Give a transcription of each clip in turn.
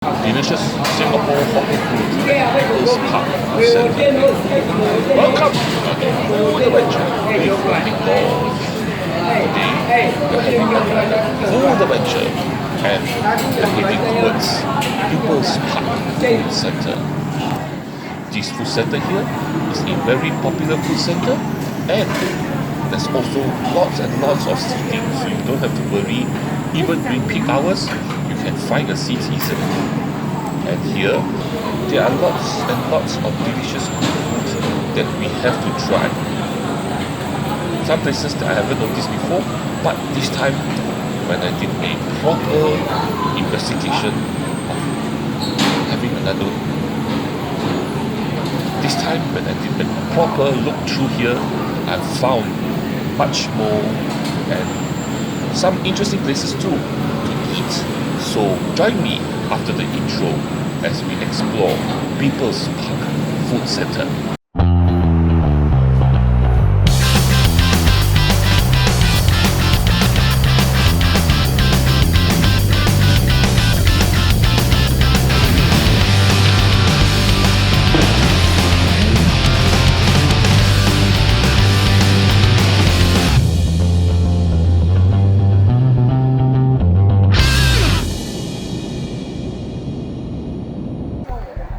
delicious Singapore hawker food at People's Park Food Centre. Welcome to the food adventure with GettingLost. Today we're having a food adventure and we're heading towards People's Park Food Centre. This food centre here is a very popular food centre, and there's also lots and lots of seating, so you don't have to worry. Even during peak hours, you can find a seat easily. And here, there are lots and lots of delicious food that we have to try. Some places that I haven't noticed before, but this time, when I did a proper investigation of having another, this time when I did a proper look through here, I found much more and some interesting places too to eat. So join me after the intro as we explore People's Park Food Centre.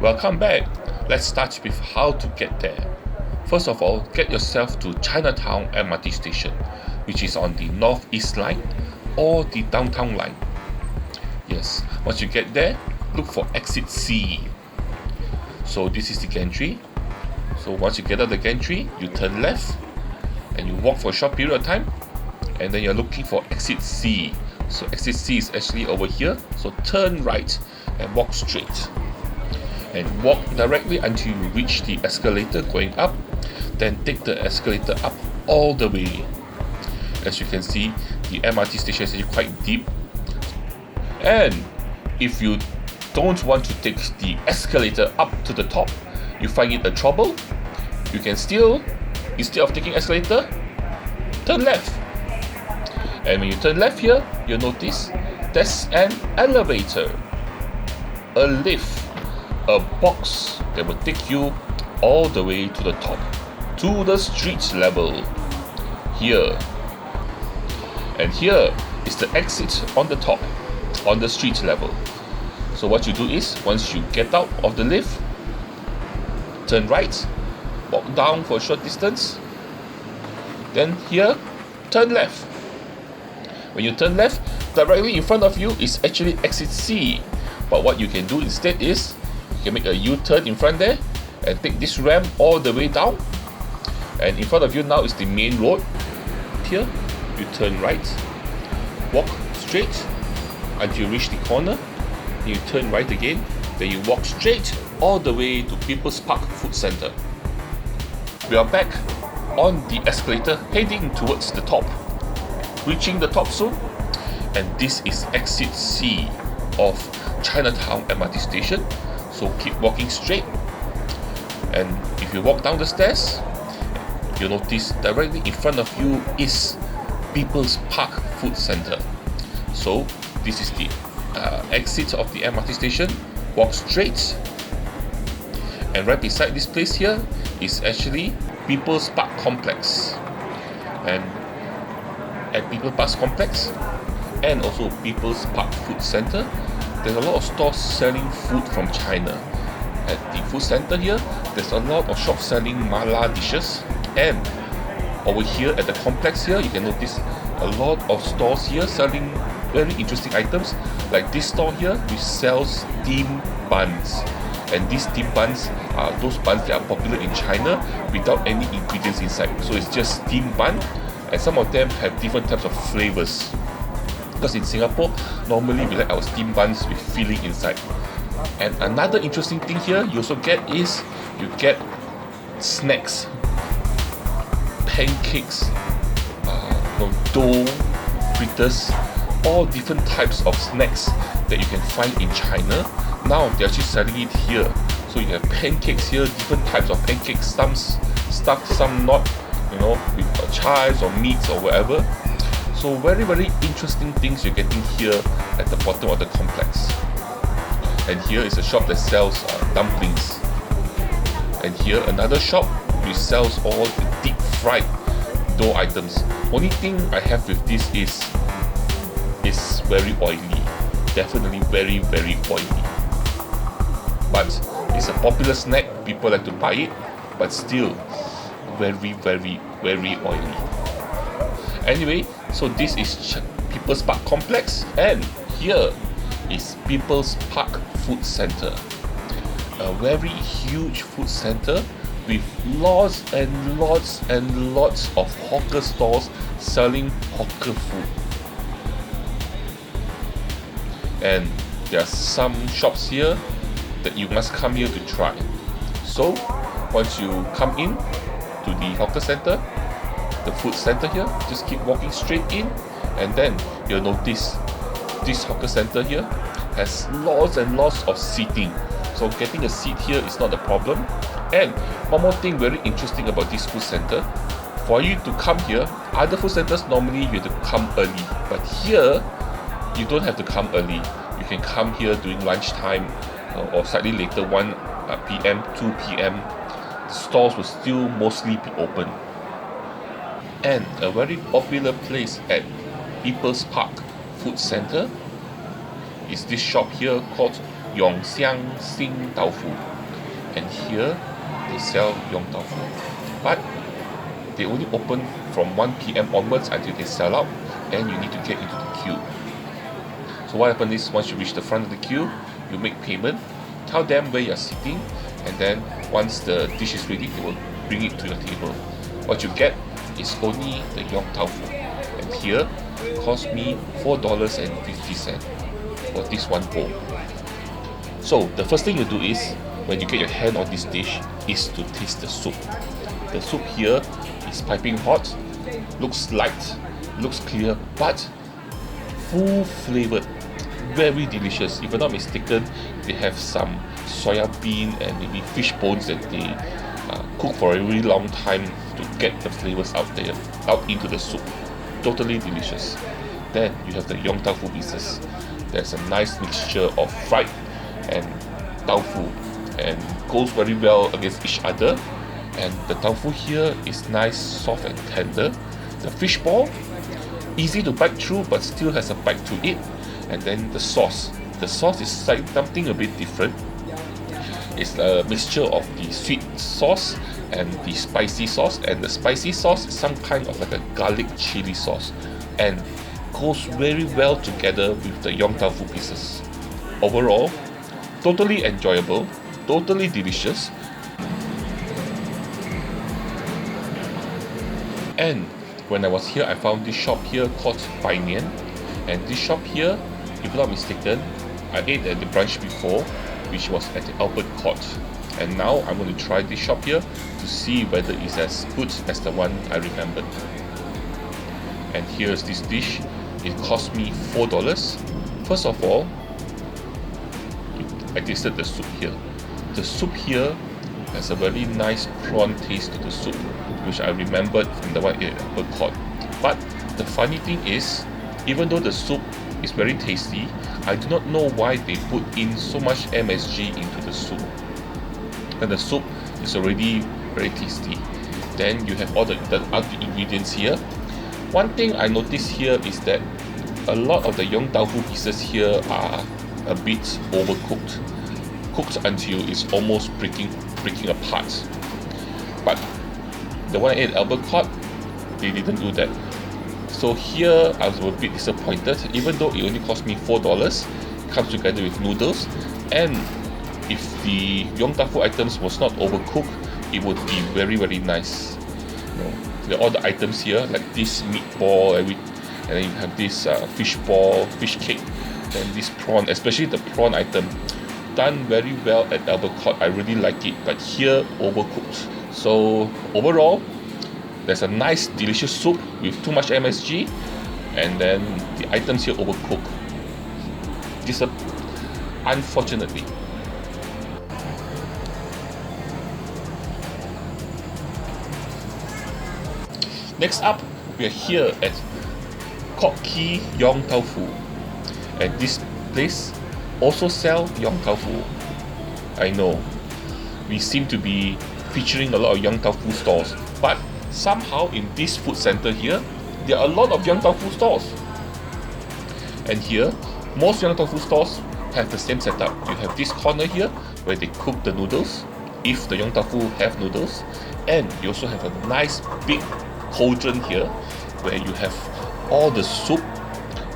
Welcome back. Let's start with how to get there. First of all, get yourself to Chinatown MRT station, which is on the Northeast Line or the Downtown Line. Yes, once you get there, look for exit C. So this is the gantry. So once you get out of the gantry, you turn left and you walk for a short period of time, and then you're looking for exit C. So exit C is actually over here. So turn right and walk straight. And walk directly until you reach the escalator going up, then take the escalator up all the way. As you can see, the MRT station is actually quite deep, and if you don't want to take the escalator up to the top, you find it a trouble, you can still, instead of taking escalator, turn left. And when you turn left here, you'll notice there's an elevator, a lift, a box that will take you all the way to the top, to the street level here. And here is the exit on the top, on the street level. So what you do is, once you get out of the lift, turn right, walk down for a short distance, then here, turn left. When you turn left, directly in front of you is actually exit C. But what you can do instead is, you can make a U-turn in front there and take this ramp all the way down, and in front of you now is the main road. Here you turn right, walk straight until you reach the corner, you turn right again, then you walk straight all the way to People's Park Food Centre. We are back on the escalator heading towards the top, reaching the top soon, and this is exit C of Chinatown MRT station. So keep walking straight, and if you walk down the stairs, you'll notice directly in front of you is People's Park Food Centre. So this is the exit of the MRT station. Walk straight, and right beside this place here is actually People's Park Complex. And at People's Park Complex and also People's Park Food Centre, there's a lot of stores selling food from China. At the food center here, there's a lot of shops selling mala dishes, and over here at the complex here, you can notice a lot of stores here selling very interesting items. Like this store here, which sells steamed buns, and these steamed buns are those buns that are popular in China without any ingredients inside. So it's just steamed bun, and some of them have different types of flavors. Because in Singapore, normally we like our steamed buns with filling inside. And another interesting thing here you also get is, you get snacks, pancakes, dough, fritters, all different types of snacks that you can find in China. Now they're actually selling it here. So you have pancakes here, different types of pancakes, some stuffed, some not, with chives or meats or whatever. So very, very interesting things you're getting here at the bottom of the complex. And here is a shop that sells dumplings. And here another shop which sells all the deep fried dough items. Only thing I have with this is it's very oily. Definitely very oily. But it's a popular snack, people like to buy it, but still very oily. Anyway, so this is People's Park Complex, and here is People's Park Food Center. A very huge food center with lots and lots of hawker stalls selling hawker food. And there are some shops here that you must come here to try. So once you come in to the hawker center, the food center here, just keep walking straight in, and then you'll notice this hawker center here has lots and lots of seating. So getting a seat here is not a problem. And one more thing very interesting about this food center, for you to come here, other food centers normally you have to come early, but here you don't have to come early. You can come here during lunchtime or slightly later, 1 p.m, 2 p.m. The stores will still mostly be open. And a very popular place at People's Park Food Center is this shop here called Yong Xiang Xing Tofu. And here they sell Yong Tofu, but they only open from 1 p.m. onwards until they sell out, and you need to get into the queue. So what happens is, once you reach the front of the queue, you make payment, tell them where you're sitting, and then once the dish is ready, they will bring it to your table. What you get is only the Yong Tofu, and here it cost me $4.50 for this one bowl. So the first thing you do is, when you get your hand on this dish, is to taste the soup. The soup here is piping hot, looks light, looks clear, but full flavored, very delicious. If I'm not mistaken, they have some soya bean and maybe fish bones that they cook for a really long time to get the flavors out into the soup. Totally delicious. Then you have the Yong Tofu pieces. There's a nice mixture of fried and tofu, and goes very well against each other. And the tofu here is nice, soft and tender. The fish ball, easy to bite through but still has a bite to it. And then the sauce is like something a bit different. It's a mixture of the sweet sauce and the spicy sauce, and the spicy sauce is some kind of like a garlic chili sauce, and goes very well together with the Yong Tofu pieces. Overall, totally enjoyable, totally delicious. And when I was here, I found this shop here called Bai Nian, and this shop here, if I'm not mistaken, I ate at the branch before, which was at the Albert Court, and now I'm going to try this shop here to see whether it's as good as the one I remembered. And here's this dish. It cost me $4. First of all, I tasted the soup here. The soup here has a very nice prawn taste to the soup, which I remembered from the one at Albert Court. But the funny thing is, even though the soup is very tasty, I do not know why they put in so much MSG into the soup. And the soup is already very tasty. Then you have all the other ingredients here. One thing I noticed here is that a lot of the Yong Tofu pieces here are a bit overcooked, cooked until it's almost breaking apart. But the one I ate at Albert Court, they didn't do that. So here I was a bit disappointed, even though it only cost me $4. It comes together with noodles, and if the Yong Tofu items was not overcooked, it would be very nice. All the items here, like this meatball, and then you have this fish ball, fish cake, and this prawn, especially the prawn item, done very well at Albert Court. I really like it, but here overcooked. So overall, there's a nice delicious soup with too much MSG, and then the items here overcooked. Unfortunately. Next up, we are here at Koo Kee Yong Tofu, and this place also sell Yong Tau Fu. I know, we seem to be featuring a lot of Yong Tau Fu stores, but somehow in this food center here, there are a lot of Yong Tau Fu stores. And here, most Yong Tau Fu stores have the same setup. You have this corner here where they cook the noodles, if the Yong Tau Fu have noodles, and you also have a nice big cauldron here where you have all the soup,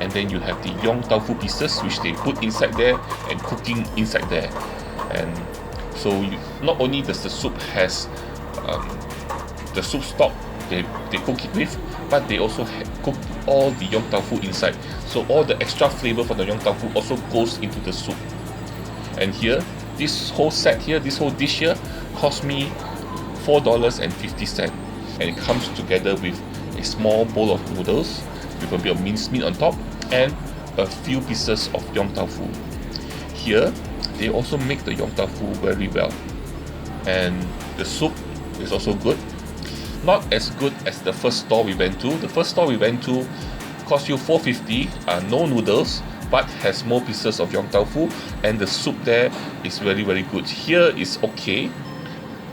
and then you have the Yong Tau Fu pieces which they put inside there and cooking inside there. And so not only does the soup has the soup stock they cook it with, but they also cook all the Yong Tau Fu inside. So all the extra flavor from the Yong Tau Fu also goes into the soup. And here, this whole set here, this whole dish here, cost me $4.50, and it comes together with a small bowl of noodles with a bit of minced meat on top and a few pieces of Yong Tau Fu. Here, they also make the Yong Tau Fu very well, and the soup is also good. Not as good as the first store we went to. The first store we went to cost you $4.50, no noodles, but has more pieces of Yong Tau Fu, and the soup there is very good. Here is okay,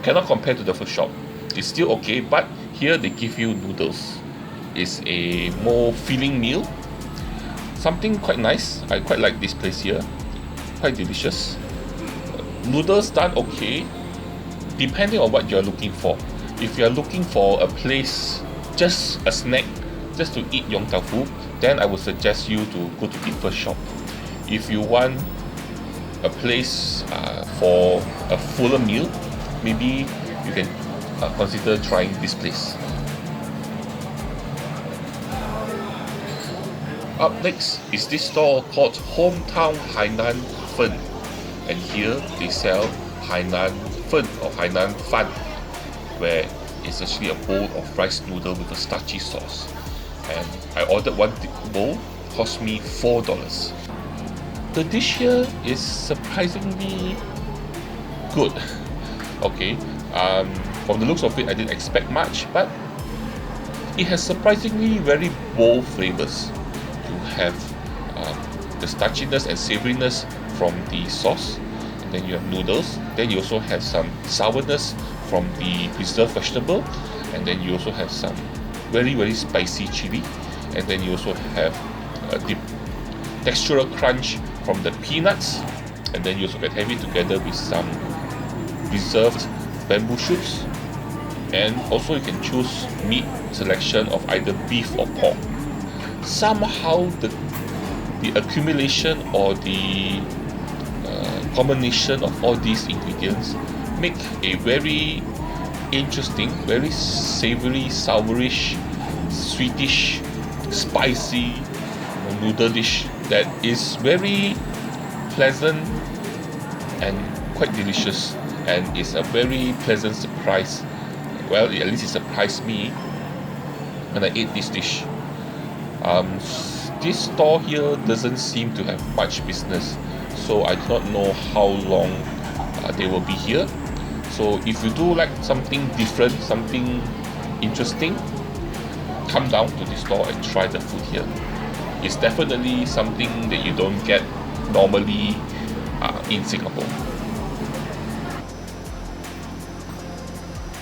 cannot compare to the first shop. It's still okay, but here they give you noodles. It's a more filling meal, something quite nice. I quite like this place here, quite delicious. Noodles done okay, depending on what you're looking for. If you're looking for a place, just a snack, just to eat Yong Tau Fu, then I would suggest you to go to the first shop. If you want a place for a fuller meal, maybe you can consider trying this place. Up next is this store called Hometown Hainan Fen, and here they sell Hainan Fen or Hainan Fan, where it's actually a bowl of rice noodle with a starchy sauce. And I ordered one bowl, cost me $4. The dish here is surprisingly good. Okay, from the looks of it, I didn't expect much, but it has surprisingly very bold flavors. You have the starchiness and savouriness from the sauce, and then you have noodles, then you also have some sourness from the preserved vegetable, and then you also have some very spicy chili, and then you also have the textural crunch from the peanuts, and then you also can have it together with some preserved bamboo shoots, and also you can choose meat selection of either beef or pork. Somehow the accumulation or the combination of all these ingredients make a very interesting, very savoury, sourish, sweetish, spicy noodle dish that is very pleasant and quite delicious, and is a very pleasant surprise. Well, at least it surprised me when I ate this dish. This store here doesn't seem to have much business, so I do not know how long they will be here. So if you do like something different, something interesting, come down to the store and try the food here. It's definitely something that you don't get normally in Singapore.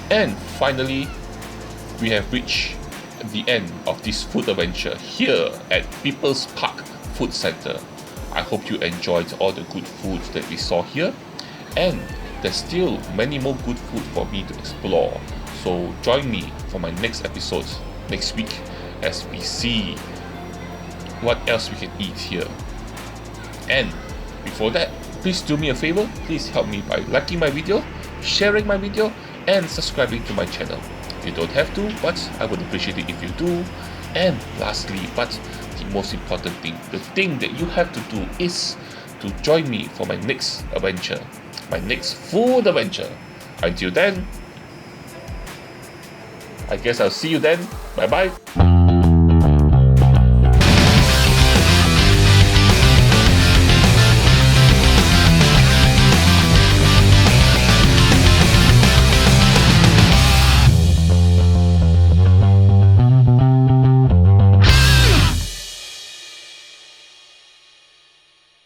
And finally, we have reached the end of this food adventure here at People's Park Food Center. I hope you enjoyed all the good food that we saw here, and there's still many more good food for me to explore. So join me for my next episodes next week as we see what else we can eat here. And before that, please do me a favor, please help me by liking my video, sharing my video, and subscribing to my channel. You don't have to, but I would appreciate it if you do. And lastly, but the most important thing, the thing that you have to do is to join me for my next adventure, my next food adventure. Until then, I guess I'll see you then. Bye bye.